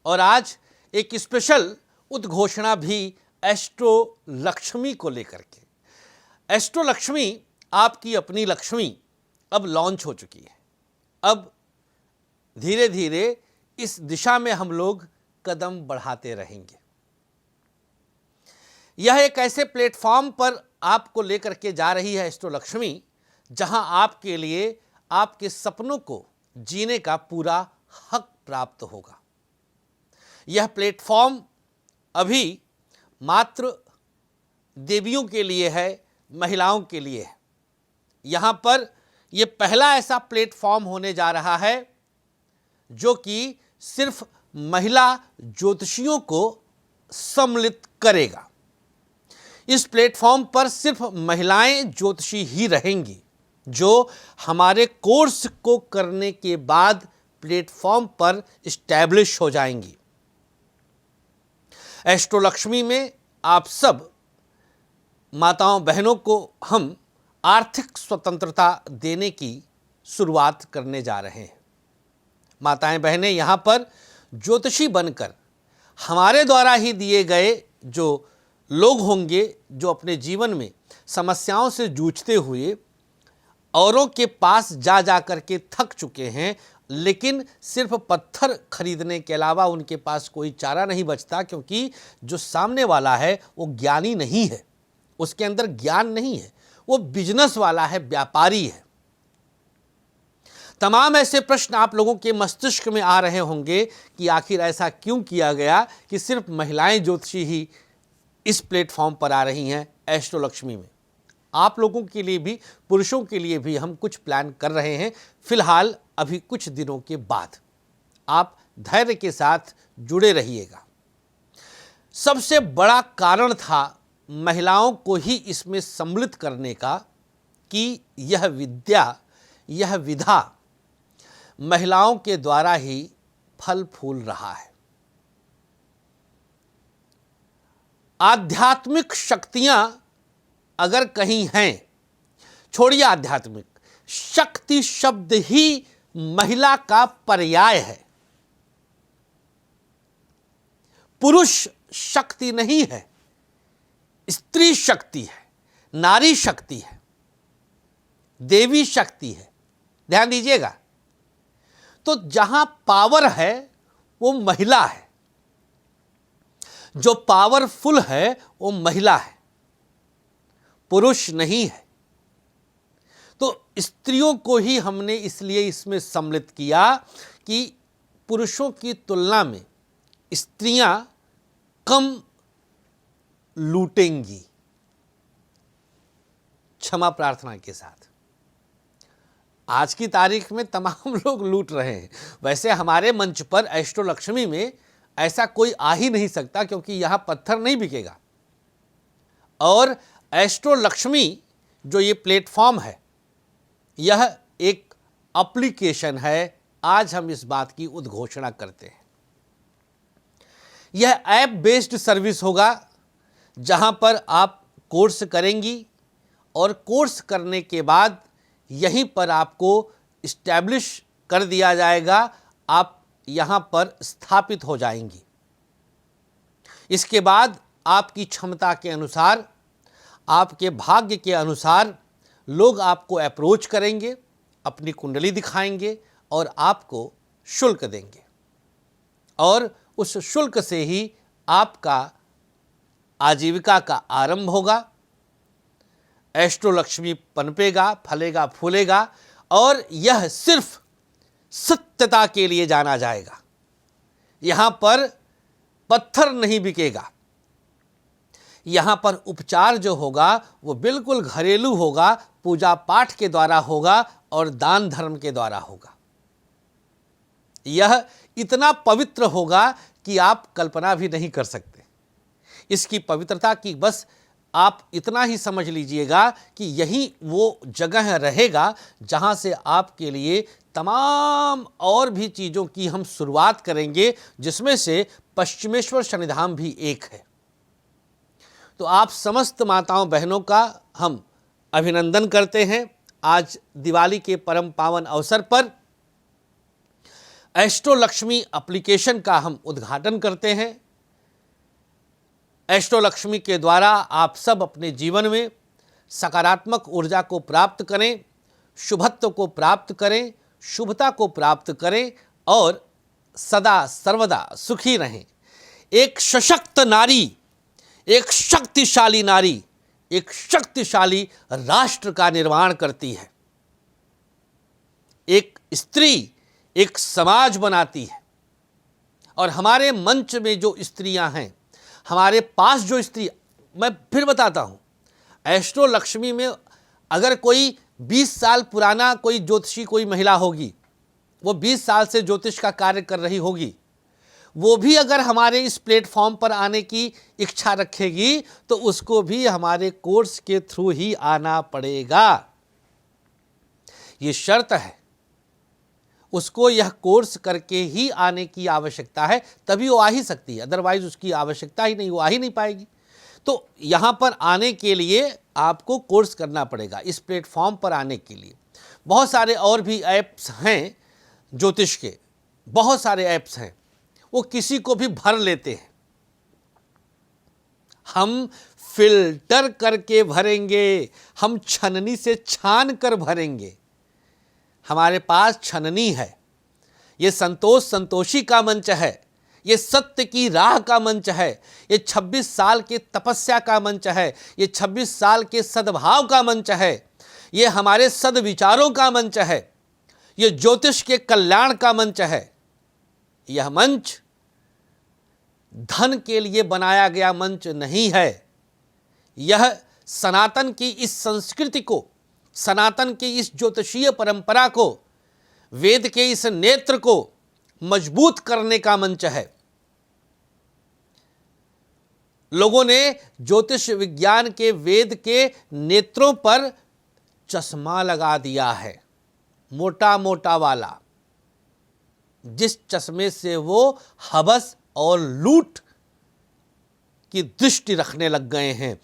और आज एक स्पेशल उद्घोषणा भी एस्ट्रो लक्ष्मी को लेकर के। एस्ट्रो लक्ष्मी आपकी अपनी लक्ष्मी अब लॉन्च हो चुकी है। अब धीरे धीरे इस दिशा में हम लोग कदम बढ़ाते रहेंगे। यह एक ऐसे प्लेटफॉर्म पर आपको लेकर के जा रही है एस्ट्रो लक्ष्मी, जहां आपके लिए आपके सपनों को जीने का पूरा हक प्राप्त होगा। यह प्लेटफॉर्म अभी मात्र देवियों के लिए है, महिलाओं के लिए है। यहाँ पर यह पहला ऐसा प्लेटफॉर्म होने जा रहा है जो कि सिर्फ महिला ज्योतिषियों को सम्मिलित करेगा। इस प्लेटफॉर्म पर सिर्फ महिलाएं ज्योतिषी ही रहेंगी, जो हमारे कोर्स को करने के बाद प्लेटफॉर्म पर इस्टैब्लिश हो जाएंगी। एस्ट्रो लक्ष्मी में आप सब माताओं बहनों को हम आर्थिक स्वतंत्रता देने की शुरुआत करने जा रहे हैं। माताएं बहनें यहाँ पर ज्योतिषी बनकर हमारे द्वारा ही दिए गए जो लोग होंगे, जो अपने जीवन में समस्याओं से जूझते हुए औरों के पास जा जा करके थक चुके हैं, लेकिन सिर्फ पत्थर खरीदने के अलावा उनके पास कोई चारा नहीं बचता, क्योंकि जो सामने वाला है वो ज्ञानी नहीं है, उसके अंदर ज्ञान नहीं है, वो बिजनेस वाला है, व्यापारी है। तमाम ऐसे प्रश्न आप लोगों के मस्तिष्क में आ रहे होंगे कि आखिर ऐसा क्यों किया गया कि सिर्फ महिलाएं ज्योतिषी ही इस प्लेटफॉर्म पर आ रही हैं एस्ट्रो लक्ष्मी में। आप लोगों के लिए भी, पुरुषों के लिए भी हम कुछ प्लान कर रहे हैं, फिलहाल अभी कुछ दिनों के बाद। आप धैर्य के साथ जुड़े रहिएगा। सबसे बड़ा कारण था महिलाओं को ही इसमें सम्मिलित करने का कि यह विद्या, यह विधा महिलाओं के द्वारा ही फल फूल रहा है। आध्यात्मिक शक्तियां अगर कहीं हैं, छोड़िए आध्यात्मिक, शक्ति शब्द ही महिला का पर्याय है। पुरुष शक्ति नहीं है, स्त्री शक्ति है, नारी शक्ति है, देवी शक्ति है। ध्यान दीजिएगा। तो जहां पावर है वो महिला है, जो पावरफुल है वो महिला है, पुरुष नहीं है। तो स्त्रियों को ही हमने इसलिए इसमें सम्मिलित किया कि पुरुषों की तुलना में स्त्रियां कम लूटेंगी, क्षमा प्रार्थना के साथ। आज की तारीख में तमाम लोग लूट रहे हैं। वैसे हमारे मंच पर एस्ट्रो लक्ष्मी में ऐसा कोई आ ही नहीं सकता, क्योंकि यहां पत्थर नहीं बिकेगा। और एस्ट्रो लक्ष्मी जो ये प्लेटफॉर्म है, यह एक एप्लीकेशन है। आज हम इस बात की उद्घोषणा करते हैं। यह ऐप बेस्ड सर्विस होगा, जहां पर आप कोर्स करेंगी और कोर्स करने के बाद यहीं पर आपको इस्टेब्लिश कर दिया जाएगा। आप यहां पर स्थापित हो जाएंगी। इसके बाद आपकी क्षमता के अनुसार, आपके भाग्य के अनुसार लोग आपको अप्रोच करेंगे, अपनी कुंडली दिखाएंगे और आपको शुल्क देंगे, और उस शुल्क से ही आपका आजीविका का आरंभ होगा। एस्ट्रो लक्ष्मी पनपेगा, फलेगा, फूलेगा, और यह सिर्फ सत्यता के लिए जाना जाएगा। यहां पर पत्थर नहीं बिकेगा। यहां पर उपचार जो होगा वो बिल्कुल घरेलू होगा, पूजा पाठ के द्वारा होगा और दान धर्म के द्वारा होगा। यह इतना पवित्र होगा कि आप कल्पना भी नहीं कर सकते। इसकी पवित्रता की बस आप इतना ही समझ लीजिएगा कि यही वो जगह रहेगा जहां से आपके लिए तमाम और भी चीज़ों की हम शुरुआत करेंगे, जिसमें से पश्चिमेश्वर शनिधाम भी एक है। तो आप समस्त माताओं बहनों का हम अभिनंदन करते हैं। आज दिवाली के परम पावन अवसर पर एस्ट्रो लक्ष्मी एप्लीकेशन का हम उद्घाटन करते हैं। एस्ट्रो लक्ष्मी के द्वारा आप सब अपने जीवन में सकारात्मक ऊर्जा को प्राप्त करें, शुभत्व को प्राप्त करें, शुभता को प्राप्त करें और सदा सर्वदा सुखी रहें। एक सशक्त नारी, एक शक्तिशाली नारी, एक शक्तिशाली राष्ट्र का निर्माण करती है। एक स्त्री एक समाज बनाती है। और हमारे मंच में जो स्त्रियां हैं, हमारे पास जो स्त्री, मैं फिर बताता हूं, एस्ट्रो लक्ष्मी में अगर कोई 20 साल पुराना कोई ज्योतिषी कोई महिला होगी, वो 20 साल से ज्योतिष का कार्य कर रही होगी, वो भी अगर हमारे इस प्लेटफॉर्म पर आने की इच्छा रखेगी तो उसको भी हमारे कोर्स के थ्रू ही आना पड़ेगा। ये शर्त है, उसको यह कोर्स करके ही आने की आवश्यकता है, तभी वो आ ही सकती है, अदरवाइज उसकी आवश्यकता ही नहीं, वो आ ही नहीं पाएगी। तो यहाँ पर आने के लिए आपको कोर्स करना पड़ेगा। इस प्लेटफॉर्म पर आने के लिए बहुत सारे और भी ऐप्स हैं ज्योतिष के, बहुत सारे ऐप्स हैं, वो किसी को भी भर लेते हैं। हम फिल्टर करके भरेंगे, हम छननी से छान कर भरेंगे। हमारे पास छननी है। ये संतोषी का मंच है, ये सत्य की राह का मंच है, ये 26 साल के तपस्या का मंच है, ये 26 साल के सद्भाव का मंच है, ये हमारे सद्विचारों का मंच है, ये ज्योतिष के कल्याण का मंच है। यह मंच धन के लिए बनाया गया मंच नहीं है। यह सनातन की इस संस्कृति को, सनातन की इस ज्योतिषीय परंपरा को, वेद के इस नेत्र को मजबूत करने का मंच है। लोगों ने ज्योतिष विज्ञान के, वेद के नेत्रों पर चश्मा लगा दिया है, मोटा मोटा वाला, जिस चश्मे से वो हवस और लूट की दृष्टि रखने लग गए हैं,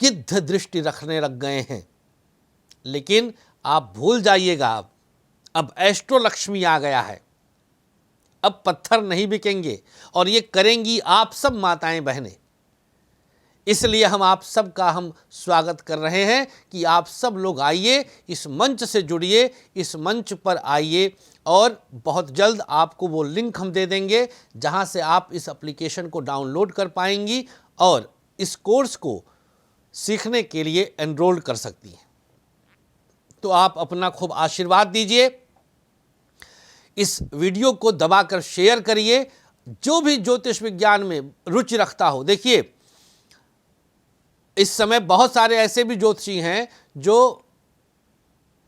गिद्ध दृष्टि रखने लग गए हैं। लेकिन आप भूल जाइएगा, अब एस्ट्रो लक्ष्मी आ गया है। अब पत्थर नहीं बिकेंगे और ये करेंगी आप सब माताएं बहनें। इसलिए हम आप सब का हम स्वागत कर रहे हैं कि आप सब लोग आइए, इस मंच से जुड़िए, इस मंच पर आइए और बहुत जल्द आपको वो लिंक हम दे देंगे जहां से आप इस एप्लीकेशन को डाउनलोड कर पाएंगी और इस कोर्स को सीखने के लिए एनरोल कर सकती हैं। तो आप अपना खूब आशीर्वाद दीजिए, इस वीडियो को दबाकर शेयर करिए। जो भी ज्योतिष विज्ञान में रुचि रखता हो, देखिए इस समय बहुत सारे ऐसे भी ज्योतिषी हैं जो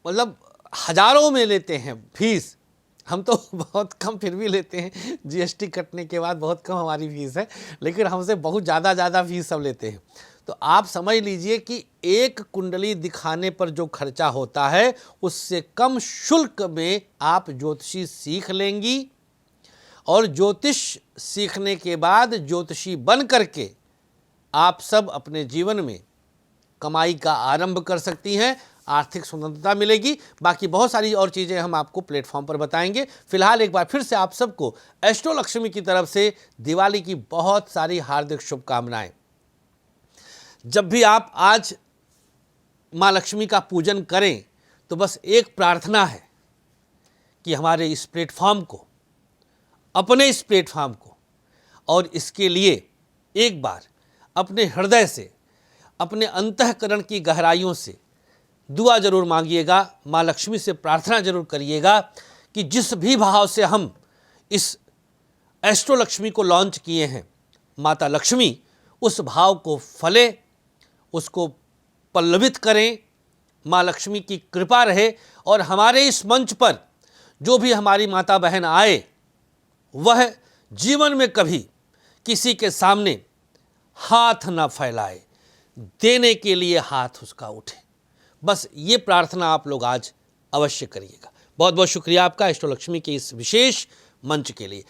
मतलब हजारों में लेते हैं फीस। हम तो बहुत कम फिर भी लेते हैं, जीएसटी कटने के बाद बहुत कम हमारी फीस है, लेकिन हमसे बहुत ज़्यादा फीस सब लेते हैं। तो आप समझ लीजिए कि एक कुंडली दिखाने पर जो खर्चा होता है, उससे कम शुल्क में आप ज्योतिषी सीख लेंगी और ज्योतिष सीखने के बाद ज्योतिषी बन करके आप सब अपने जीवन में कमाई का आरंभ कर सकती हैं, आर्थिक स्वतंत्रता मिलेगी। बाकी बहुत सारी और चीज़ें हम आपको प्लेटफॉर्म पर बताएंगे। फिलहाल एक बार फिर से आप सबको एस्ट्रो लक्ष्मी की तरफ से दिवाली की बहुत सारी हार्दिक शुभकामनाएं। जब भी आप आज माँ लक्ष्मी का पूजन करें तो बस एक प्रार्थना है कि हमारे इस प्लेटफॉर्म को, अपने इस प्लेटफॉर्म को, और इसके लिए एक बार अपने हृदय से, अपने अंतःकरण की गहराइयों से दुआ जरूर मांगिएगा, माँ लक्ष्मी से प्रार्थना जरूर करिएगा कि जिस भी भाव से हम इस एस्ट्रो लक्ष्मी को लॉन्च किए हैं, माता लक्ष्मी उस भाव को फले, उसको पल्लवित करें, माँ लक्ष्मी की कृपा रहे और हमारे इस मंच पर जो भी हमारी माता बहन आए वह जीवन में कभी किसी के सामने हाथ ना फैलाए, देने के लिए हाथ उसका उठे। बस ये प्रार्थना आप लोग आज अवश्य करिएगा। बहुत बहुत शुक्रिया आपका एस्ट्रो लक्ष्मी के इस विशेष मंच के लिए।